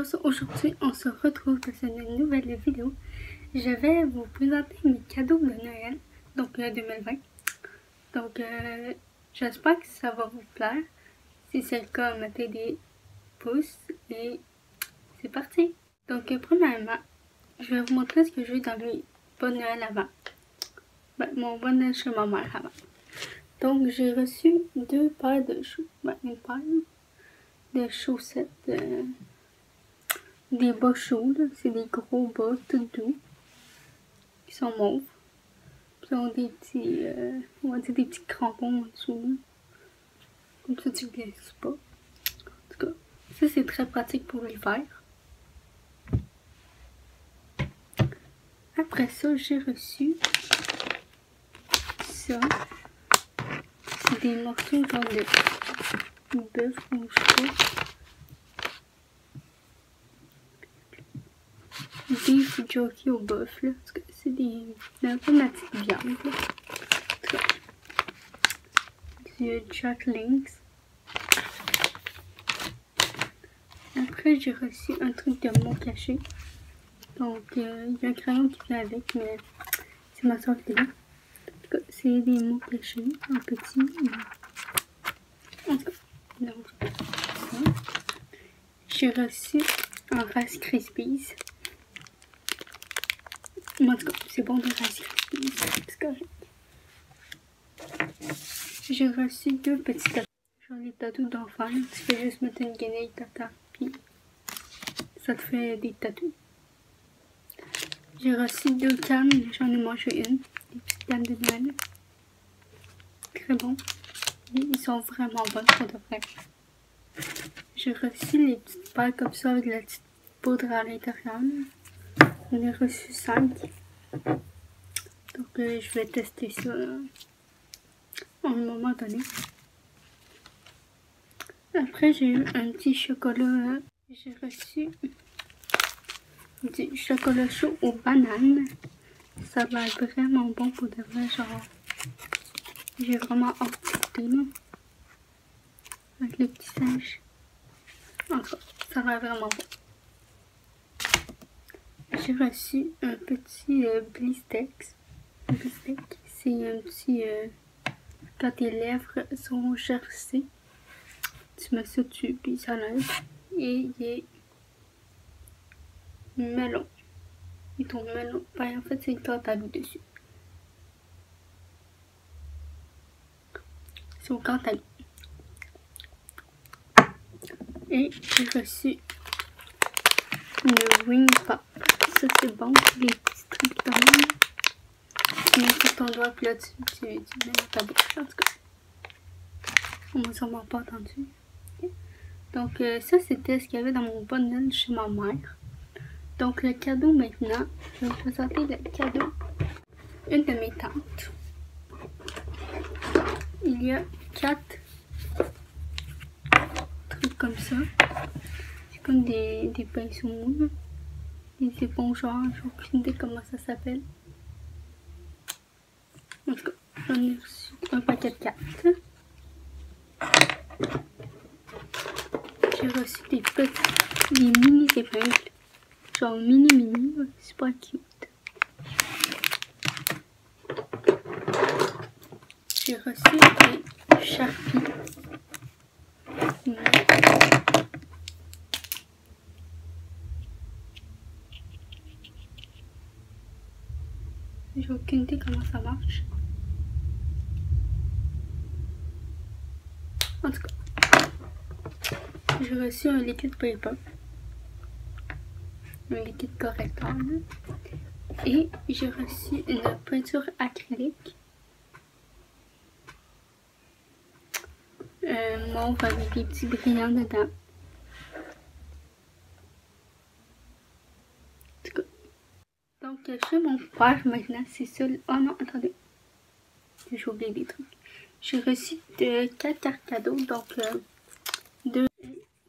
tous, aujourd'hui on se retrouve dans une nouvelle vidéo. Je vais vous présenter mes cadeaux de Noël, donc 2020. Donc j'espère que ça va vous plaire. Si c'est le cas, mettez des pouces et c'est parti. Donc premièrement, je vais vous montrer ce que j'ai eu dans mes bon Noël avant. Mon bon Noël chez ma mère avant. Donc j'ai reçu deux paires de une paire de chaussettes. Des bas chauds, c'est des gros bas tout doux qui sont mauves. Ils ont des petits, on va dire des petits crampons en dessous. Comme ça, tu ne glisses pas. En tout cas, ça c'est très pratique pour l'hiver. Après ça, j'ai reçu ça. C'est des morceaux genre de bœuf ou je sais pas. Beef jerky au bœuf, là. C'est un peu ma petite viande, là. En tout cas, du Jack Links. Après, j'ai reçu un truc de mots cachés. Donc, il y a un crayon qui vient avec, mais c'est ma soeur qui l'a. En tout cas, c'est des mots cachés, en petit. En tout cas, donc, ça. J'ai reçu un Rice Krispies. En tout cas, c'est bon de Rice Krispies, c'est correct. J'ai reçu deux petits tatous. Genre les tatous d'enfants. Tu fais juste mettre une guenille tata, puis ça te fait des tatous. J'ai reçu deux cannes, j'en ai mangé une. Des petites cannes de Noël. Très bon. Ils sont vraiment bonnes pour de vrai. J'ai reçu les petites pailles comme ça avec la petite poudre à l'intérieur. J'en ai reçu 5. Donc je vais tester ça à un moment donné. Après j'ai eu un petit chocolat. J'ai reçu du chocolat chaud aux bananes. Ça va être vraiment bon pour de vrai, genre. J'ai vraiment hâte de goûter là. Avec les petits singes. En tout cas, ça va être vraiment bon. J'ai reçu un petit Blistex. C'est un petit... quand tes lèvres sont gercées, tu mets ça dessus, puis ça l'aide. Et il est melon. Et ton melon, ben en fait c'est une cantaloupe dessus. C'est au cantaloupe. Et j'ai reçu le Wing Pop. Ça c'est bon, les petits trucs quand même. Tu mets sur ton doigt, puis là tu mets dans ta bouche, en tout cas. On m'a sûrement pas entendu. Okay. Donc ça c'était ce qu'il y avait dans mon bon Noël chez ma mère. Donc le cadeau maintenant, je vais vous présenter le cadeau. Une de mes tantes. Il y a 4 trucs comme ça. C'est comme des pinceaux mous. Des épongeants, j'ai aucune idée comment ça s'appelle. En tout cas, j'en ai reçu un paquet de 4. J'ai reçu des mini épingles. Genre mini, super cute. J'ai reçu des Sharpies. J'ai aucune idée comment ça marche. En tout cas, j'ai reçu un liquide paper. Un liquide correcteur. Et j'ai reçu une peinture acrylique. Mauve avec des petits brillants dedans. En tout cas. Donc chez mon père maintenant, c'est ça. Oh non, attendez. J'ai oublié des trucs. J'ai reçu 4 cartes cadeaux. Donc 2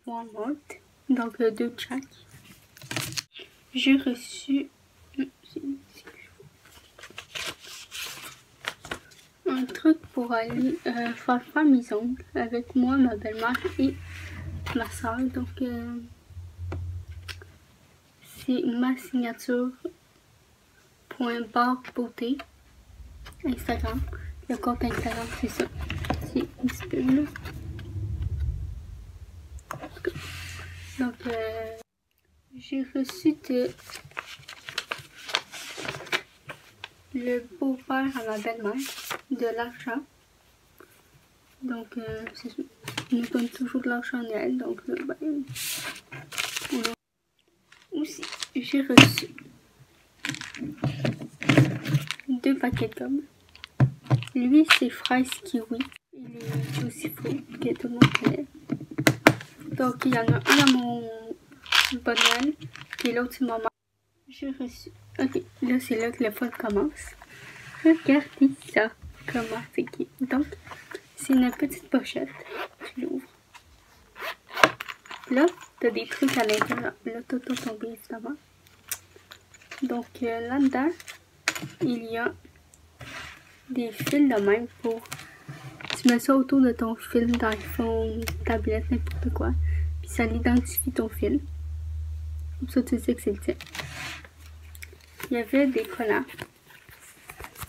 Walmart. Donc 2 chaque. J'ai reçu un truc pour aller faire mes ongles avec moi, ma belle-mère et ma soeur. Donc c'est ma signature .barbeauté Instagram. Le compte Instagram, c'est ça. C'est une petite pub là. Donc, j'ai reçu le beau-père à ma belle-mère de l'argent. Donc, c'est ça. Il nous donne toujours de l'argent à Noël. Donc, là, ben, aussi, j'ai reçu 2 paquets de gomme. Lui, c'est fraise kiwi. Il est Juicy Fruit, que tout le monde connaît. Donc, il y en a un à mon bon Noël, et l'autre, c'est maman. J'ai reçu. Ok, là, c'est là que le fun commence. Regardez ça, comment c'est qui. Donc, c'est une petite pochette. Tu l'ouvres. Là, t'as des trucs à l'intérieur. Là, t'as tout tombé, évidemment. Donc, là-dedans, il y a des fils de même pour... Tu mets ça autour de ton fil d'iPhone, tablette, n'importe quoi. Puis ça l'identifie ton fil. Comme ça, tu sais que c'est le tien. Il y avait des collants.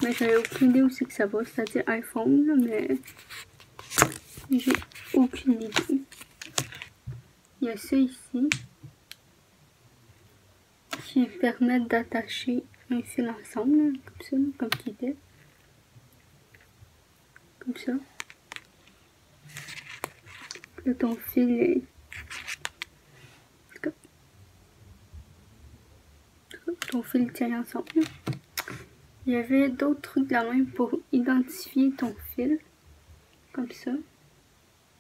Mais j'avais aucune idée où c'est que ça va. C'est-à-dire iPhone, là, mais... j'ai aucune idée. Il y a ça ici. Qui permettent d'attacher un fil ensemble, là, comme ça, là, comme qu'il était. Comme ça. Là, ton fil est... ton fil tient ensemble. Il y avait d'autres trucs de la même pour identifier ton fil. Comme ça.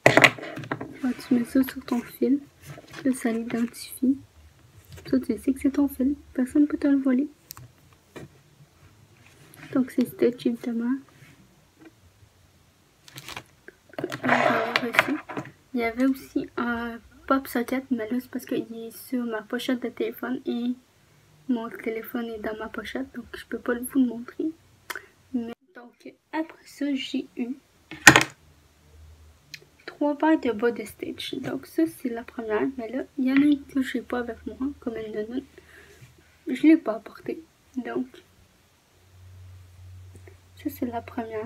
Là, tu mets ça sur ton fil. Là, ça l'identifie. Ça, tu sais que c'est ton fil. Personne ne peut te le voler. Donc, c'est Stitch, évidemment. Il y avait aussi un pop socket, mais là, c'est parce qu'il est sur ma pochette de téléphone et mon téléphone est dans ma pochette, donc je peux pas vous le montrer. Mais, donc, après ça, j'ai eu 3 paires de bas de Stitch. Donc, ça, c'est la première. Mais là, il y en a une que je n'ai pas avec moi, comme une nounoune. Je l'ai pas apportée. Donc, ça, c'est la première.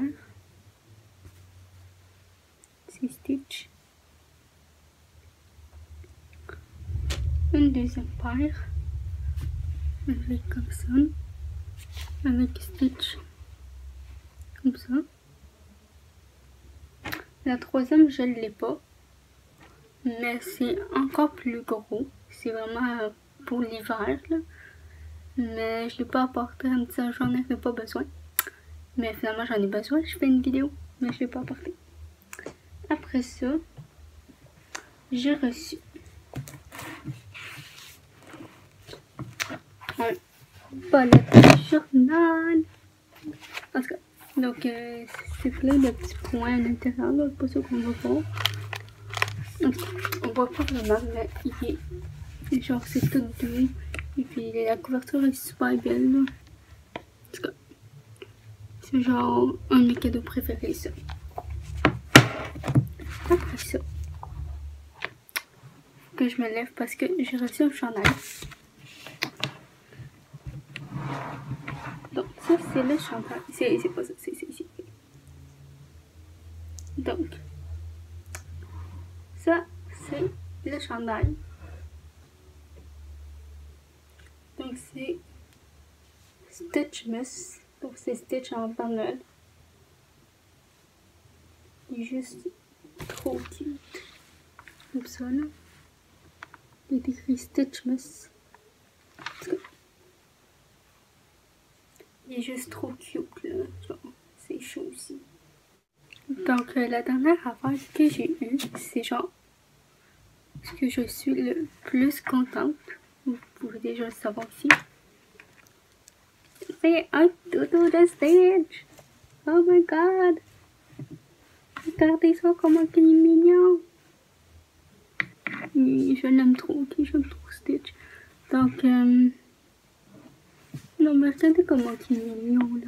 C'est Stitch. Une deuxième paire. Avec comme ça. Avec Stitch. Comme ça. La troisième, je ne l'ai pas. Mais c'est encore plus gros. C'est vraiment pour l'hiver, là. Mais je ne l'ai pas apporté en me disant j'en avais pas besoin. Mais finalement, j'en ai besoin. Je fais une vidéo. Mais je ne l'ai pas apporté. Après ça, j'ai reçu un bullet journal. En tout cas, donc c'est plein de petits points à l'intérieur, là, pas ça qu'on va voir. On voit pas vraiment, mais il est genre c'est tout doux. Et puis la couverture est super belle, là. En tout cas, c'est genre un de mes cadeaux préférés, ça. Après ça, faut que je me lève parce que j'ai reçu un chandail. Donc ça c'est le chandail. C'est pas ça, c'est ici. Donc, ça c'est le chandail. Donc c'est Stitchmas. Donc c'est Stitch en Père Noël. Il est juste trop cute. Comme ça là. Il est écrit Stitchmas. Il est juste trop cute là. C'est chaud aussi. Donc la dernière affaire que j'ai eue, c'est genre ce que je suis le plus contente. Vous pouvez déjà le savoir ici. C'est un doudou de Stitch. Oh my god. Regardez ça comment il est mignon. Et je l'aime trop, ok, j'aime trop Stitch. Donc, non mais regardez comment il est mignon là.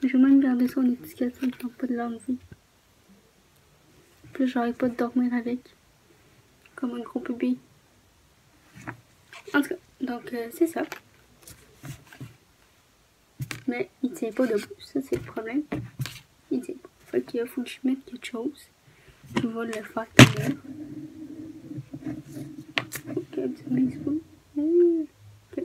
Je vais même garder son étiquette, ça ne tente pas de l'enlever. Puis j'arrête pas de dormir avec. Comme un gros bébé. En tout cas, donc c'est ça. Mais il tient pas debout, ça c'est le problème. Il tient pas. Fait qu'il faut que je mette quelque chose. Je vais le faire tout à l'heure. Ok, un petit baseball. Ok.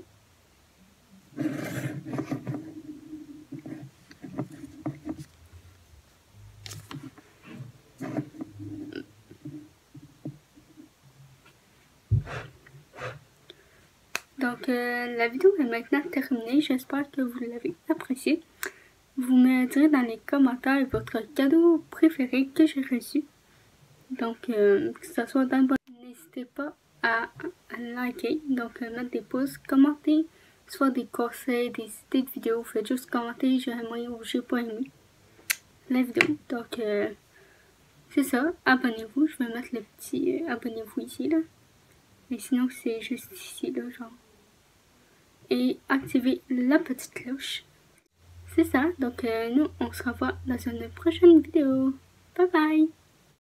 Donc la vidéo est maintenant terminée. J'espère que vous l'avez appréciée. Vous me direz dans les commentaires votre cadeau préféré que j'ai reçu. Donc que ce soit dans le bon. N'hésitez pas à liker, donc mettre des pouces, commenter, soit des conseils, des idées de vidéos. Faites juste commenter, j'ai aimé ou j'ai pas aimé la vidéo. Donc c'est ça, abonnez-vous. Je vais mettre le petit abonnez-vous ici là. Mais sinon c'est juste ici là, genre. Et activez la petite cloche. C'est ça, donc nous on se revoit dans une prochaine vidéo. Bye bye!